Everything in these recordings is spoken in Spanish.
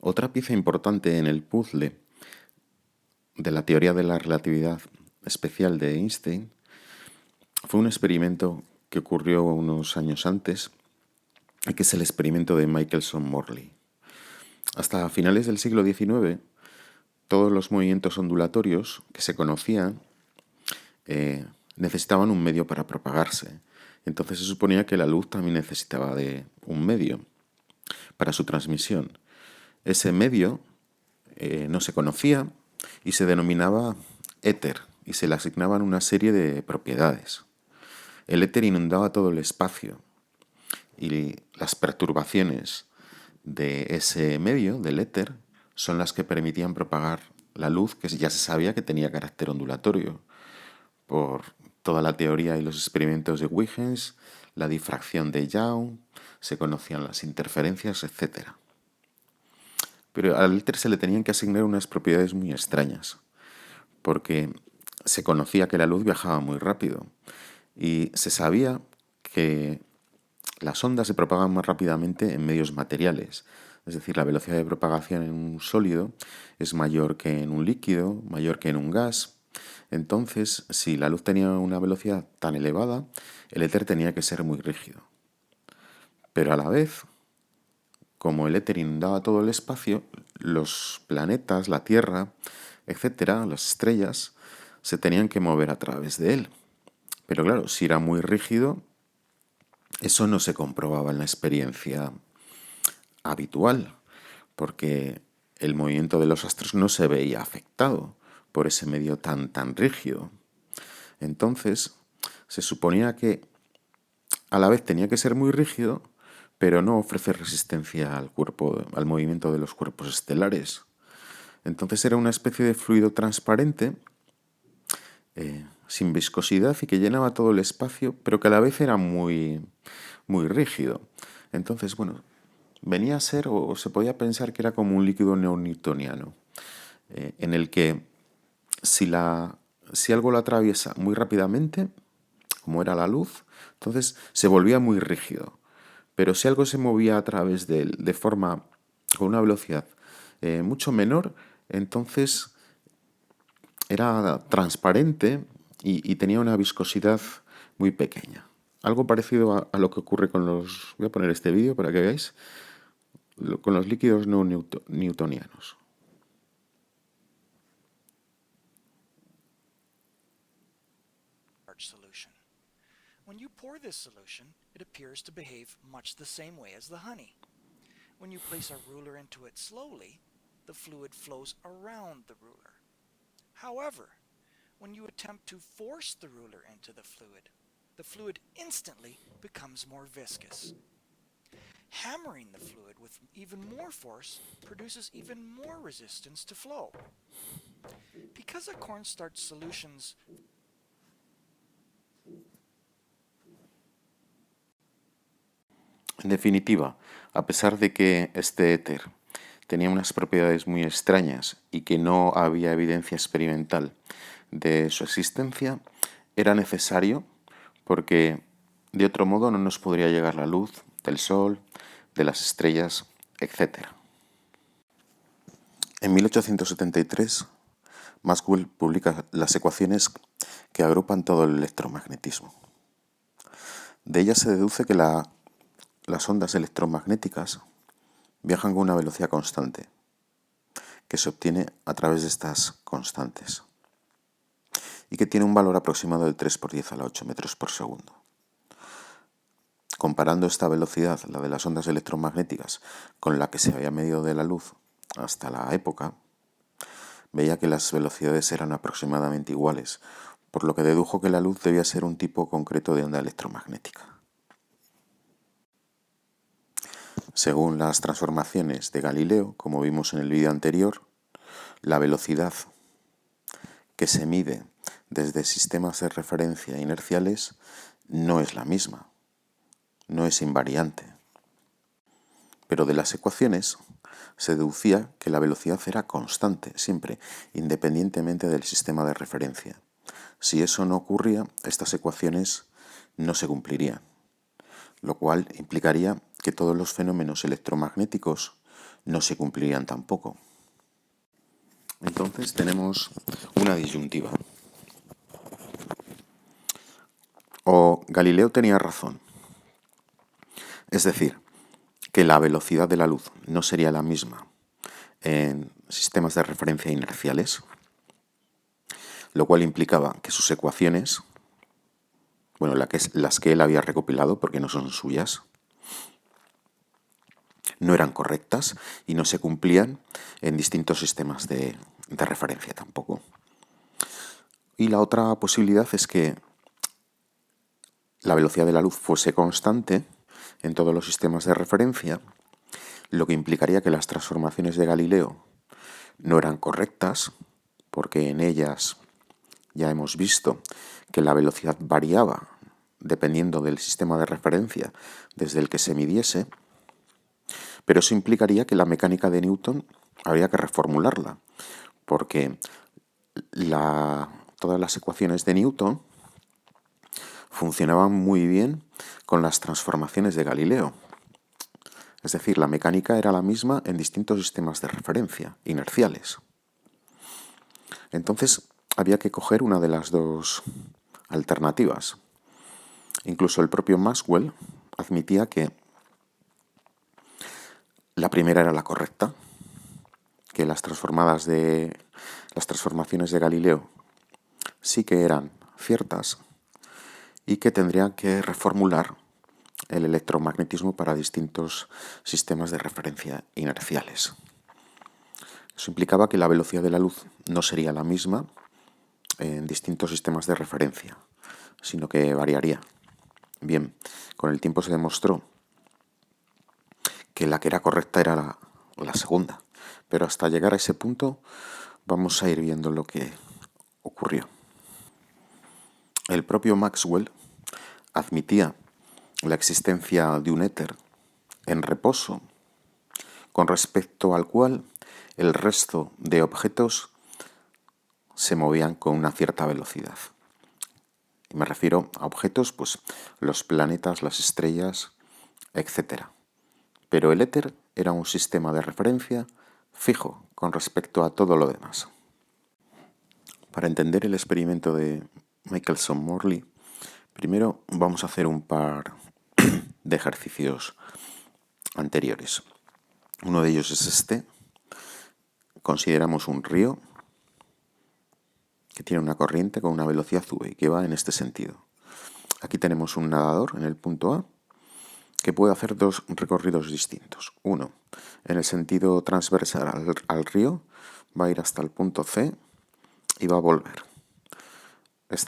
Otra pieza importante en el puzzle de la teoría de la relatividad especial de Einstein fue un experimento que ocurrió unos años antes, que es el experimento de Michelson-Morley. Hasta finales del siglo XIX, todos los movimientos ondulatorios que se conocían necesitaban un medio para propagarse. Entonces se suponía que la luz también necesitaba de un medio para su transmisión. Ese medio no se conocía y se denominaba éter y se le asignaban una serie de propiedades. El éter inundaba todo el espacio y las perturbaciones de ese medio, del éter, son las que permitían propagar la luz, que ya se sabía que tenía carácter ondulatorio por toda la teoría y los experimentos de Huygens, la difracción de Young, se conocían las interferencias, etc. Pero al éter se le tenían que asignar unas propiedades muy extrañas, porque se conocía que la luz viajaba muy rápido y se sabía que las ondas se propagan más rápidamente en medios materiales, es decir, la velocidad de propagación en un sólido es mayor que en un líquido, mayor que en un gas. Entonces, si la luz tenía una velocidad tan elevada, el éter tenía que ser muy rígido. Pero a la vez, como el éter inundaba todo el espacio, los planetas, la Tierra, etcétera, las estrellas, se tenían que mover a través de él. Pero claro, si era muy rígido, eso no se comprobaba en la experiencia habitual, porque el movimiento de los astros no se veía afectado por ese medio tan rígido. Entonces, se suponía que a la vez tenía que ser muy rígido, pero no ofrecer resistencia al cuerpo, al movimiento de los cuerpos estelares. Entonces era una especie de fluido transparente, sin viscosidad y que llenaba todo el espacio, pero que a la vez era muy rígido. Entonces, bueno, venía a ser, o se podía pensar que era como un líquido newtoniano, en el que si algo lo atraviesa muy rápidamente, como era la luz, entonces se volvía muy rígido. Pero si algo se movía a través de él de forma, con una velocidad mucho menor, entonces era transparente y tenía una viscosidad muy pequeña. Algo parecido a lo que ocurre con los... Voy a poner este vídeo para que veáis, con los líquidos no newtonianos. Solution. When you pour this solution, it appears to behave much the same way as the honey. When you place a ruler into it slowly, the fluid flows around the ruler. However, when you attempt to force the ruler into the fluid instantly becomes more viscous. Hammering the fluid with even more force produces even more resistance to flow. Because a cornstarch solution's En definitiva, a pesar de que este éter tenía unas propiedades muy extrañas y que no había evidencia experimental de su existencia, era necesario porque de otro modo no nos podría llegar la luz del Sol, de las estrellas, etc. En 1873, Maxwell publica las ecuaciones que agrupan todo el electromagnetismo. De ellas se deduce que las ondas electromagnéticas viajan con una velocidad constante, que se obtiene a través de estas constantes, y que tiene un valor aproximado de 3 por 10 a la 8 metros por segundo. Comparando esta velocidad, la de las ondas electromagnéticas, con la que se había medido de la luz hasta la época, veía que las velocidades eran aproximadamente iguales, por lo que dedujo que la luz debía ser un tipo concreto de onda electromagnética. Según las transformaciones de Galileo, como vimos en el vídeo anterior, la velocidad que se mide desde sistemas de referencia inerciales no es la misma, no es invariante. Pero de las ecuaciones se deducía que la velocidad era constante, siempre, independientemente del sistema de referencia. Si eso no ocurría, estas ecuaciones no se cumplirían, lo cual implicaría que todos los fenómenos electromagnéticos no se cumplirían tampoco. Entonces tenemos una disyuntiva. O Galileo tenía razón, es decir, que la velocidad de la luz no sería la misma en sistemas de referencia inerciales, lo cual implicaba que sus ecuaciones, bueno, las que él había recopilado, porque no son suyas, no eran correctas y no se cumplían en distintos sistemas de referencia tampoco. Y la otra posibilidad es que la velocidad de la luz fuese constante en todos los sistemas de referencia, lo que implicaría que las transformaciones de Galileo no eran correctas, porque en ellas ya hemos visto que la velocidad variaba dependiendo del sistema de referencia desde el que se midiese, pero eso implicaría que la mecánica de Newton habría que reformularla, porque todas las ecuaciones de Newton funcionaban muy bien con las transformaciones de Galileo. Es decir, la mecánica era la misma en distintos sistemas de referencia, inerciales. Entonces, había que coger una de las dos alternativas. Incluso el propio Maxwell admitía que la primera era la correcta, que las transformaciones de Galileo sí que eran ciertas y que tendrían que reformular el electromagnetismo para distintos sistemas de referencia inerciales. Eso implicaba que la velocidad de la luz no sería la misma en distintos sistemas de referencia, sino que variaría. Bien, con el tiempo se demostró que la que era correcta era la segunda, pero hasta llegar a ese punto vamos a ir viendo lo que ocurrió. El propio Maxwell admitía la existencia de un éter en reposo, con respecto al cual el resto de objetos se movían con una cierta velocidad. Y me refiero a objetos, pues los planetas, las estrellas, etc. Pero el éter era un sistema de referencia fijo con respecto a todo lo demás. Para entender el experimento de Michelson-Morley, primero vamos a hacer un par de ejercicios anteriores. Uno de ellos es este. Consideramos un río que tiene una corriente con una velocidad v y que va en este sentido. Aquí tenemos un nadador en el punto A que puede hacer dos recorridos distintos. Uno, en el sentido transversal al río, va a ir hasta el punto C y va a volver.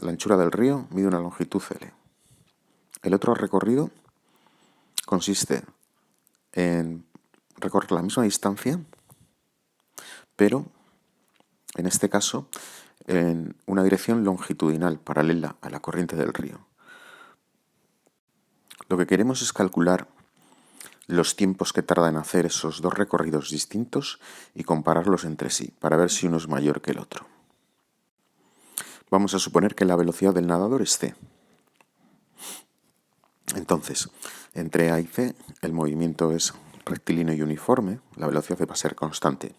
La anchura del río mide una longitud L. El otro recorrido consiste en recorrer la misma distancia, pero en este caso en una dirección longitudinal paralela a la corriente del río. Lo que queremos es calcular los tiempos que tarda en hacer esos dos recorridos distintos y compararlos entre sí para ver si uno es mayor que el otro. Vamos a suponer que la velocidad del nadador es c. Entonces, entre A y C el movimiento es rectilíneo y uniforme, la velocidad va a ser constante.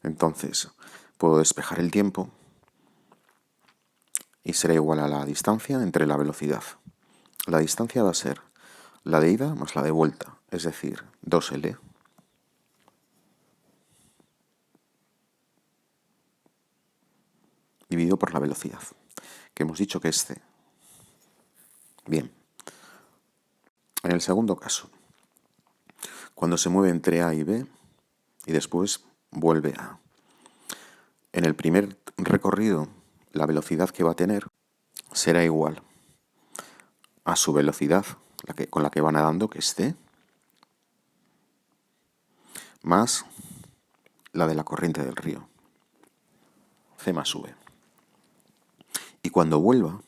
Entonces, puedo despejar el tiempo y será igual a la distancia entre la velocidad. La distancia va a ser la de ida más la de vuelta, es decir, 2L. Dividido por la velocidad, que hemos dicho que es c. Bien. En el segundo caso, cuando se mueve entre A y B y después vuelve a A. En el primer recorrido, la velocidad que va a tener será igual a su velocidad, con la que va nadando, que es c, más la de la corriente del río, c más v. Y cuando vuelva,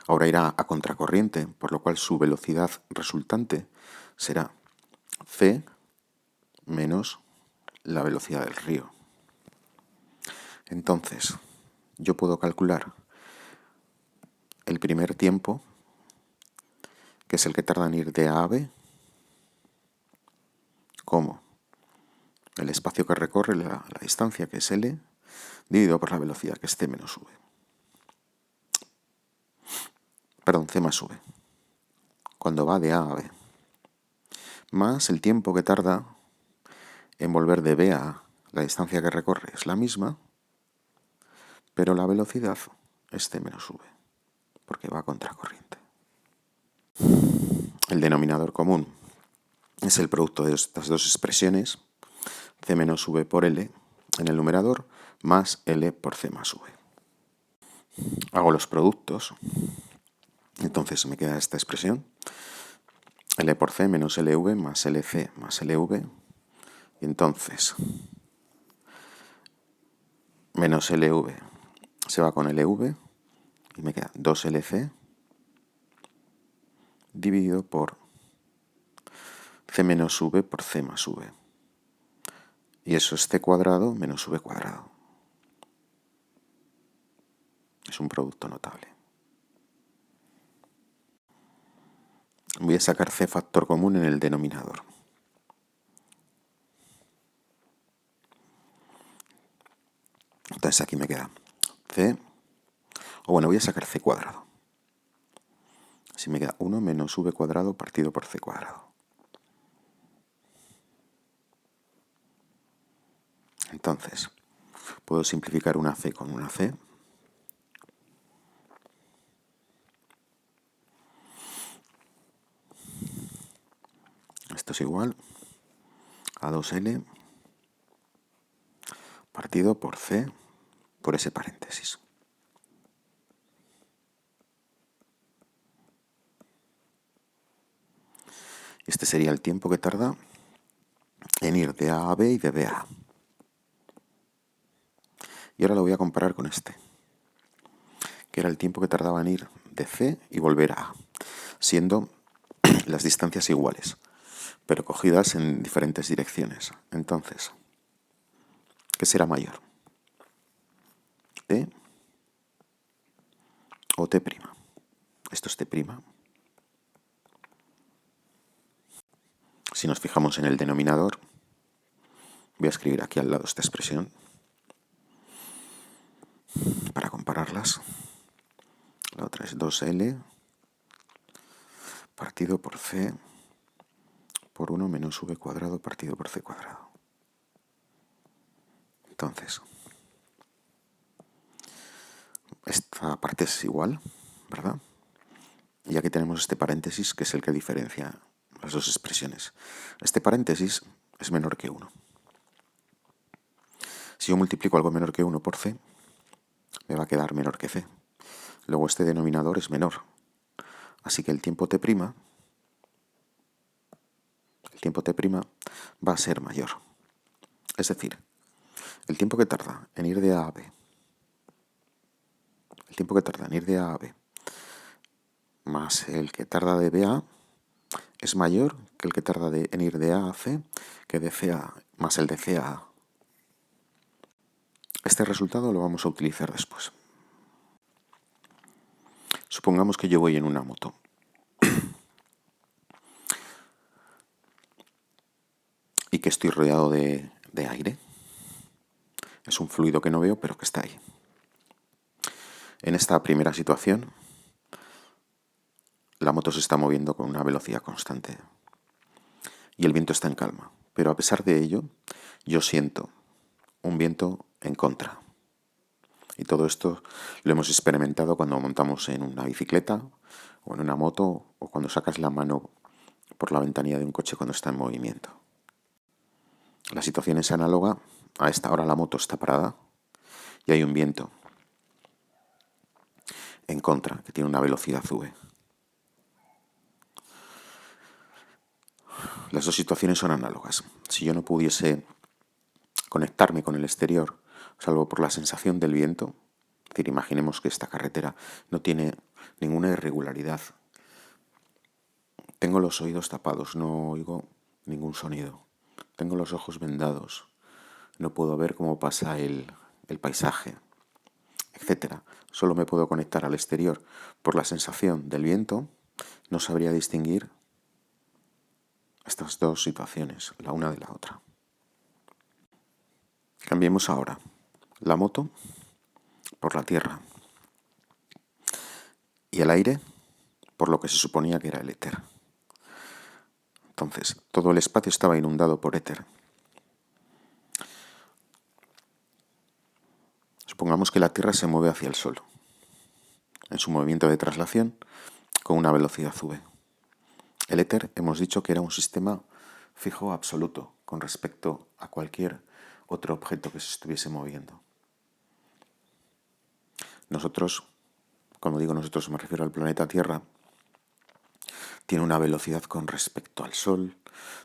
ahora irá a contracorriente, por lo cual su velocidad resultante será c menos la velocidad del río. Entonces, yo puedo calcular el primer tiempo, que es el que tarda en ir de A a B, como el espacio que recorre, la distancia que es L, dividido por la velocidad que es C menos V. Perdón, C más V, cuando va de A a B, más el tiempo que tarda en volver de B a A. La distancia que recorre es la misma, pero la velocidad es C menos V, porque va a contracorriente. El denominador común es el producto de estas dos expresiones, C menos V por L en el numerador, más L por C más V. Hago los productos, entonces me queda esta expresión, L por C menos LV más LC más LV, y entonces menos LV se va con LV y me queda 2LC dividido por C menos V por C más V. Y eso es C cuadrado menos V cuadrado. Es un producto notable. Voy a sacar C factor común en el denominador. Entonces aquí me queda C, o bueno, voy a sacar C cuadrado. Así me queda 1 menos V cuadrado partido por C cuadrado. Entonces, puedo simplificar una C con una C. Esto es igual a 2L partido por C por ese paréntesis. Este sería el tiempo que tarda en ir de A a B y de B a A. Y ahora lo voy a comparar con este, que era el tiempo que tardaba en ir de C y volver a A, siendo las distancias iguales, pero cogidas en diferentes direcciones. Entonces, ¿qué será mayor? ¿T o T'? Esto es T'. Si nos fijamos en el denominador, voy a escribir aquí al lado esta expresión para compararlas. La otra es 2L partido por C por 1 menos V cuadrado partido por C cuadrado. Entonces, esta parte es igual, ¿verdad? Y aquí tenemos este paréntesis que es el que diferencia las dos expresiones. Este paréntesis es menor que 1. Si yo multiplico algo menor que 1 por C, me va a quedar menor que C. Luego este denominador es menor. Así que el tiempo T' va a ser mayor. Es decir, el tiempo que tarda en ir de A a B, más el que tarda de B a A, es mayor que el que tarda en ir de A a C, que de C a A, más el de C a A. Este resultado lo vamos a utilizar después. Supongamos que yo voy en una moto. Y que estoy rodeado de aire. Es un fluido que no veo, pero que está ahí. En esta primera situación, la moto se está moviendo con una velocidad constante y el viento está en calma. Pero a pesar de ello, yo siento un viento en contra. Y todo esto lo hemos experimentado cuando montamos en una bicicleta o en una moto o cuando sacas la mano por la ventanilla de un coche cuando está en movimiento. La situación es análoga. A esta hora la moto está parada y hay un viento en contra que tiene una velocidad V. Las dos situaciones son análogas. Si yo no pudiese conectarme con el exterior, salvo por la sensación del viento, es decir, imaginemos que esta carretera no tiene ninguna irregularidad. Tengo los oídos tapados, no oigo ningún sonido. Tengo los ojos vendados, no puedo ver cómo pasa el paisaje, etc. Solo me puedo conectar al exterior por la sensación del viento. No sabría distinguir estas dos situaciones, la una de la otra. Cambiemos ahora la moto por la tierra y el aire por lo que se suponía que era el éter. Entonces, todo el espacio estaba inundado por éter. Supongamos que la Tierra se mueve hacia el Sol, en su movimiento de traslación, con una velocidad v. El éter hemos dicho que era un sistema fijo absoluto con respecto a cualquier otro objeto que se estuviese moviendo. Nosotros, cuando digo nosotros me refiero al planeta Tierra, tiene una velocidad con respecto al Sol,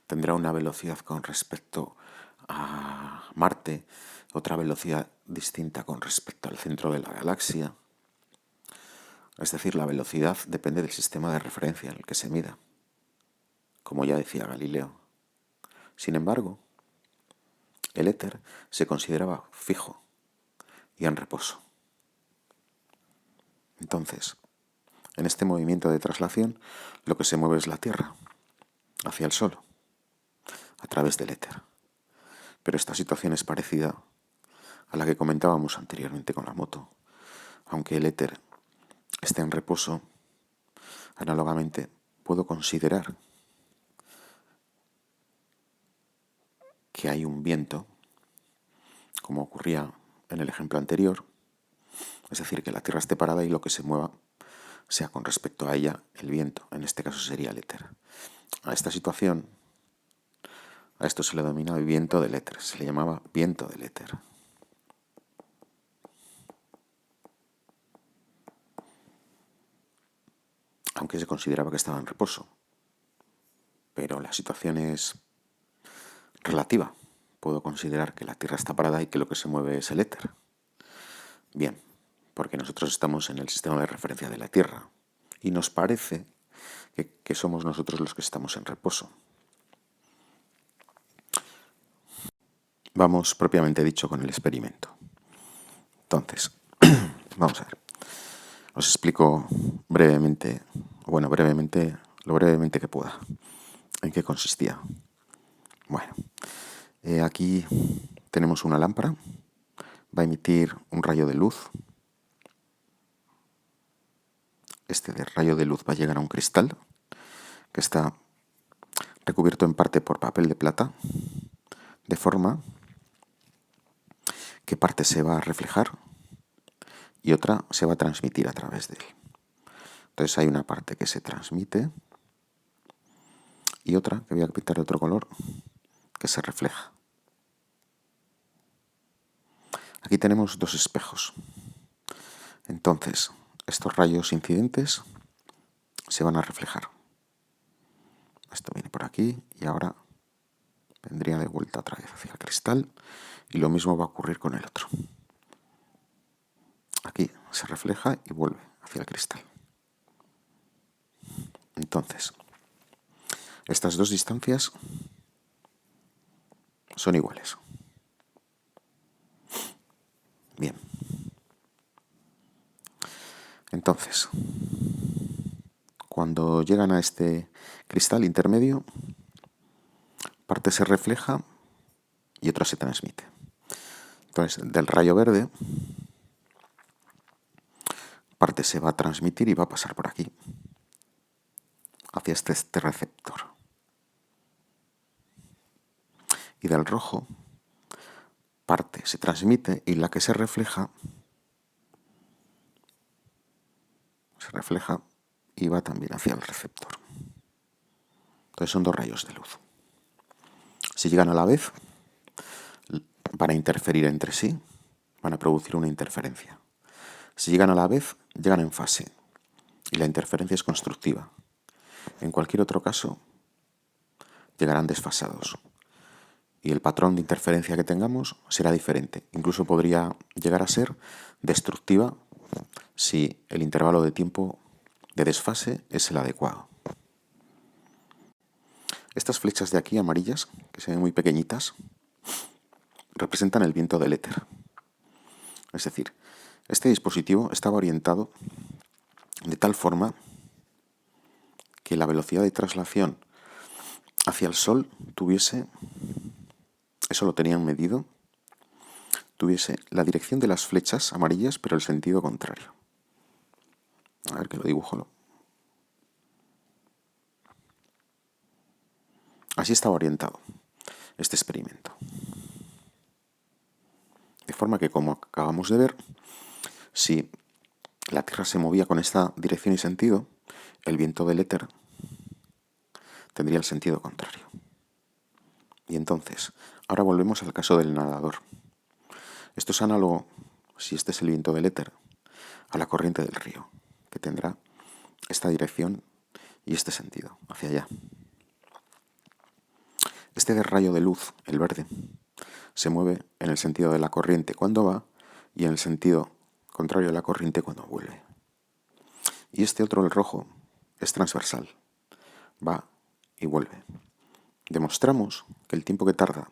tendrá una velocidad con respecto a Marte, otra velocidad distinta con respecto al centro de la galaxia. Es decir, la velocidad depende del sistema de referencia en el que se mida, como ya decía Galileo. Sin embargo, el éter se consideraba fijo y en reposo. Entonces, en este movimiento de traslación, lo que se mueve es la Tierra hacia el Sol, a través del éter. Pero esta situación es parecida a la que comentábamos anteriormente con la moto. Aunque el éter esté en reposo, análogamente puedo considerar que hay un viento, como ocurría en el ejemplo anterior, es decir, que la Tierra esté parada y lo que se mueva sea con respecto a ella el viento, en este caso sería el éter. A esta situación, a esto se le denomina viento del éter, se le llamaba viento del éter. Aunque se consideraba que estaba en reposo. Pero la situación es relativa. Puedo considerar que la Tierra está parada y que lo que se mueve es el éter. Bien, porque nosotros estamos en el sistema de referencia de la Tierra y nos parece que somos nosotros los que estamos en reposo. Vamos propiamente dicho con el experimento. Entonces, vamos a ver. Os explico brevemente, lo brevemente que pueda, en qué consistía. Bueno, aquí tenemos una lámpara, va a emitir un rayo de luz. Este rayo de luz va a llegar a un cristal que está recubierto en parte por papel de plata, de forma que parte se va a reflejar y otra se va a transmitir a través de él. Entonces hay una parte que se transmite y otra, que voy a pintar de otro color, que se refleja. Aquí tenemos dos espejos. Entonces, estos rayos incidentes se van a reflejar. Esto viene por aquí y ahora vendría de vuelta otra vez hacia el cristal y lo mismo va a ocurrir con el otro. Aquí se refleja y vuelve hacia el cristal. Entonces, estas dos distancias son iguales. Bien. Entonces, cuando llegan a este cristal intermedio, parte se refleja y otra se transmite. Entonces, del rayo verde, parte se va a transmitir y va a pasar por aquí, hacia este receptor. Y del rojo, parte se transmite y la que se refleja y va también hacia el receptor. Entonces son dos rayos de luz. Si llegan a la vez, van a interferir entre sí, van a producir una interferencia. Si llegan a la vez, llegan en fase y la interferencia es constructiva. En cualquier otro caso, llegarán desfasados y el patrón de interferencia que tengamos será diferente. Incluso podría llegar a ser destructiva si el intervalo de tiempo de desfase es el adecuado. Estas flechas de aquí amarillas, que se ven muy pequeñitas, representan el viento del éter. Es decir, este dispositivo estaba orientado de tal forma que la velocidad de traslación hacia el Sol tuviese, eso lo tenían medido, tuviese la dirección de las flechas amarillas, pero el sentido contrario. A ver que lo dibujo. Así estaba orientado este experimento. De forma que, como acabamos de ver, si la Tierra se movía con esta dirección y sentido, el viento del éter tendría el sentido contrario. Y entonces, ahora volvemos al caso del nadador. Esto es análogo, si este es el viento del éter, a la corriente del río, que tendrá esta dirección y este sentido, hacia allá. Este rayo de luz, el verde, se mueve en el sentido de la corriente cuando va y en el sentido contrario de la corriente cuando vuelve. Y este otro, el rojo, es transversal, va y vuelve. Demostramos que el tiempo que tarda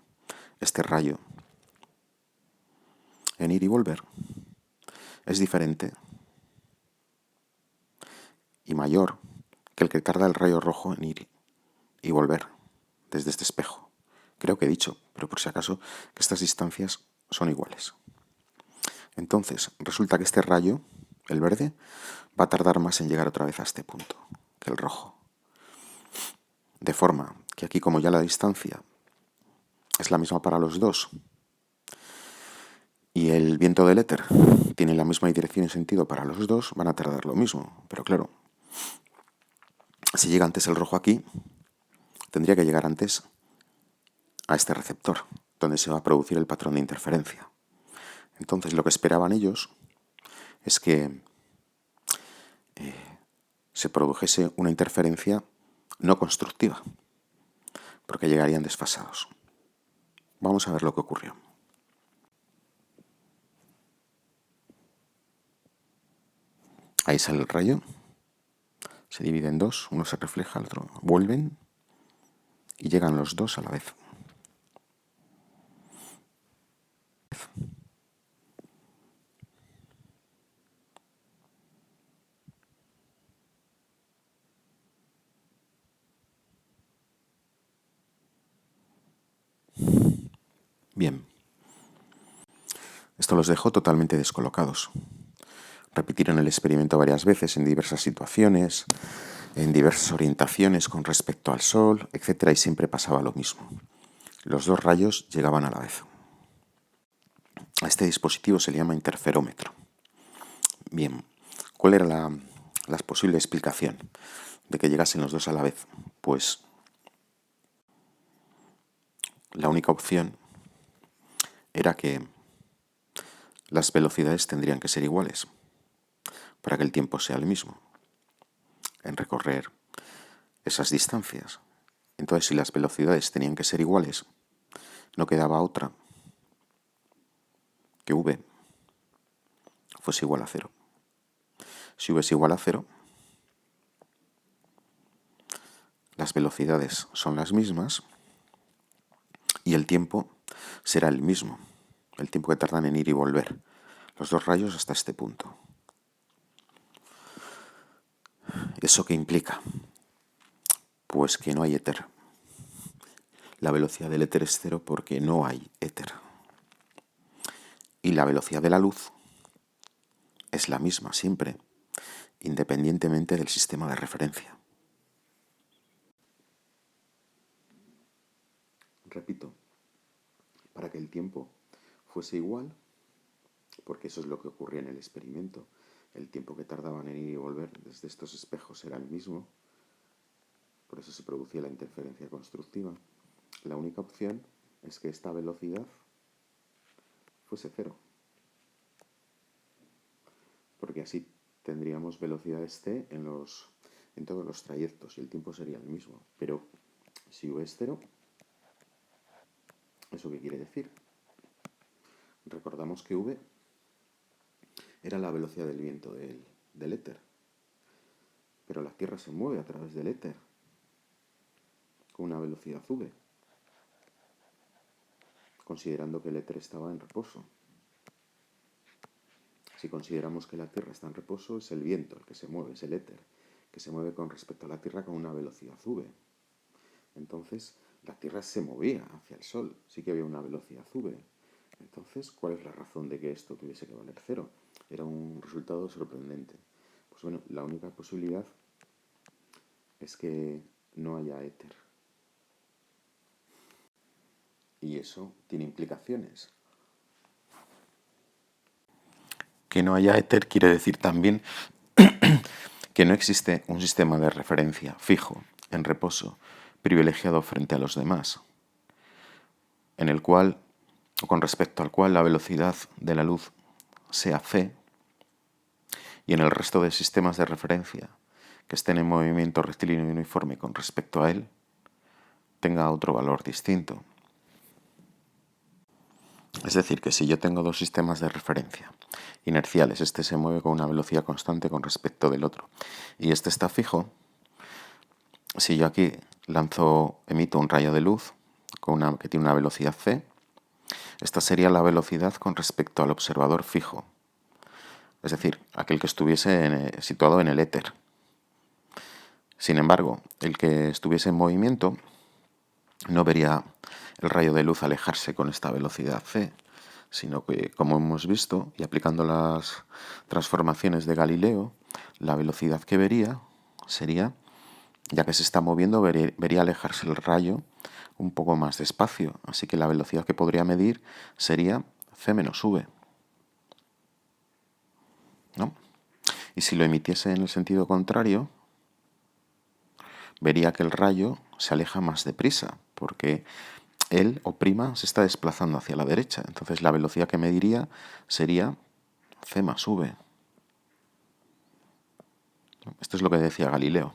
este rayo en ir y volver es diferente y mayor que el que tarda el rayo rojo en ir y volver desde este espejo. Creo que he dicho, pero por si acaso, que estas distancias son iguales. Entonces, resulta que este rayo, el verde, va a tardar más en llegar otra vez a este punto que el rojo. De forma que aquí, como ya la distancia es la misma para los dos, y el viento del éter tiene la misma dirección y sentido para los dos, van a tardar lo mismo. Pero claro, si llega antes el rojo aquí, tendría que llegar antes a este receptor, donde se va a producir el patrón de interferencia. Entonces, lo que esperaban ellos es que se produjese una interferencia no constructiva, porque llegarían desfasados. Vamos a ver lo que ocurrió. Ahí sale el rayo, se divide en dos, uno se refleja, el otro vuelven y llegan los dos a la vez. Bien, esto los dejó totalmente descolocados. Repitieron el experimento varias veces en diversas situaciones, en diversas orientaciones con respecto al Sol, etc. Y siempre pasaba lo mismo. Los dos rayos llegaban a la vez. A este dispositivo se le llama interferómetro. Bien, ¿cuál era la posible explicación de que llegasen los dos a la vez? Pues la única opción era que las velocidades tendrían que ser iguales para que el tiempo sea el mismo en recorrer esas distancias. Entonces, si las velocidades tenían que ser iguales, no quedaba otra que v fuese igual a cero. Si v es igual a cero, las velocidades son las mismas y el tiempo será el mismo, el tiempo que tardan en ir y volver, los dos rayos hasta este punto. ¿Eso qué implica? Pues que no hay éter. La velocidad del éter es cero porque no hay éter. Y la velocidad de la luz es la misma siempre, independientemente del sistema de referencia. Repito, para que el tiempo fuese igual, porque eso es lo que ocurría en el experimento, el tiempo que tardaban en ir y volver desde estos espejos era el mismo, por eso se producía la interferencia constructiva. La única opción es que esta velocidad fuese cero, porque así tendríamos velocidades c en todos los trayectos y el tiempo sería el mismo. Pero si v es cero, ¿eso qué quiere decir? Recordamos que v era la velocidad del viento del éter, pero la Tierra se mueve a través del éter con una velocidad v, considerando que el éter estaba en reposo. Si consideramos que la Tierra está en reposo, es el viento el que se mueve, es el éter, que se mueve con respecto a la Tierra con una velocidad v. Entonces, la Tierra se movía hacia el Sol, sí que había una velocidad v, Entonces, ¿cuál es la razón de que esto tuviese que valer cero? Era un resultado sorprendente. Pues bueno, la única posibilidad es que no haya éter. Y eso tiene implicaciones. Que no haya éter quiere decir también que no existe un sistema de referencia fijo, en reposo, privilegiado frente a los demás, en el cual, o con respecto al cual la velocidad de la luz sea c, y en el resto de sistemas de referencia que estén en movimiento rectilíneo y uniforme con respecto a él, tenga otro valor distinto. Es decir, que si yo tengo dos sistemas de referencia inerciales, este se mueve con una velocidad constante con respecto del otro, y este está fijo, si yo aquí emito un rayo de luz que tiene una velocidad c, esta sería la velocidad con respecto al observador fijo, es decir, aquel que estuviese situado en el éter. Sin embargo, el que estuviese en movimiento no vería el rayo de luz alejarse con esta velocidad c, sino que, como hemos visto, y aplicando las transformaciones de Galileo, la velocidad que vería sería, ya que se está moviendo, vería alejarse el rayo un poco más despacio, así que la velocidad que podría medir sería c menos v, ¿no? Y si lo emitiese en el sentido contrario, vería que el rayo se aleja más deprisa, porque él o prima se está desplazando hacia la derecha. Entonces la velocidad que mediría sería c más v. Esto es lo que decía Galileo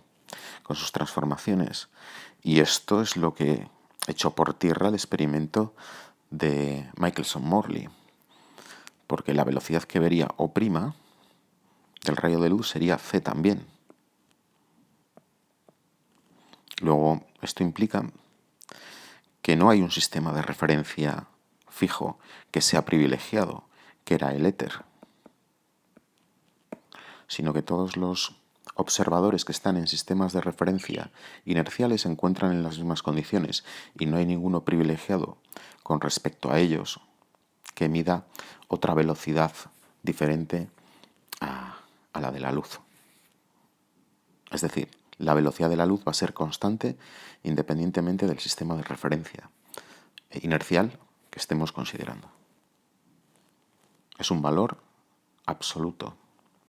con sus transformaciones. Y esto es lo que echó por tierra el experimento de Michelson-Morley. Porque la velocidad que vería o' del rayo de luz sería c también. Luego, esto implica que no hay un sistema de referencia fijo que sea privilegiado, que era el éter, sino que todos los observadores que están en sistemas de referencia inerciales se encuentran en las mismas condiciones y no hay ninguno privilegiado con respecto a ellos que mida otra velocidad diferente a la de la luz. Es decir, la velocidad de la luz va a ser constante independientemente del sistema de referencia inercial que estemos considerando. Es un valor absoluto.